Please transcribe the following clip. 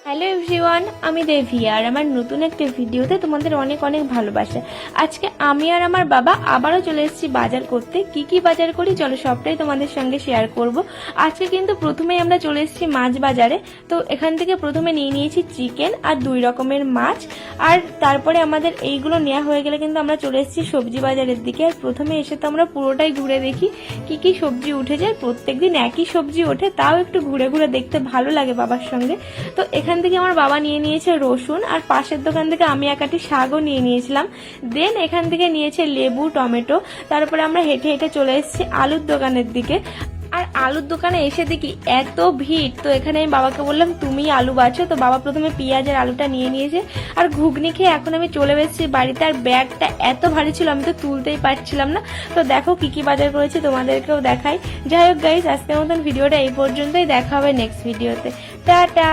Hello everyone, আমি দেবী আর আমার নতুন একটা ভিডিওতে তোমাদের অনেক অনেক ভালোবাসা। আজকে আমি আর আমার বাবা আবারও চলে এসেছি বাজার করতে। কি কি বাজার করি চলো সবটাই তোমাদের সঙ্গে শেয়ার করব। আজকে কিন্তু প্রথমেই আমরা চলে এসেছি মাছ বাজারে। তো এখান থেকে প্রথমে নিয়ে নিয়েছি চিকেন আর 2 রকমের মাছ, আর তারপরে আমাদের এইগুলো নেওয়া হয়ে গেলে কিন্তু আমরা চলে এসেছি সবজি বাজারের দিকে। আর প্রথমে এসে তো আমরা পুরোটাই ঘুরে দেখি কি কি সবজি উঠে যায়। প্রত্যেকদিন একই সবজি ওঠে, তাও একটু ঘুরে ঘুরে দেখতে ভালো লাগে বাবার সঙ্গে। তো এখান থেকে আমার বাবা নিয়ে নিয়েছে রসুন, আর পাশের দোকান থেকে আমি একাটি শাকও নিয়ে নিয়েছিলাম। দেন এখান থেকে নিয়েছে লেবু, টমেটো। তারপরে আমরা হেঁটে হেঁটে চলে এসেছি আলুর দোকানের দিকে। আর আলুর দোকানে এসে দেখি এত ভিড়, তো এখানে আমি বাবাকে বললাম তুমি আলু বাছো। তো বাবা প্রথমে পেঁয়াজ আর আলুটা নিয়ে নিয়েছে, আর ঘুগনি খেয়ে এখন আমি চলে এসেছি বাড়িতে। আর ব্যাগটা এত ভারী ছিল আমি তো তুলতেই পারছিলাম না। তো দেখো কি কি বাজার করেছি তোমাদেরকেও দেখাই। যাই হোক গাইস, আজকের মতন ভিডিওটা এই পর্যন্তই, দেখা হবে নেক্সট ভিডিওতে। টাটা।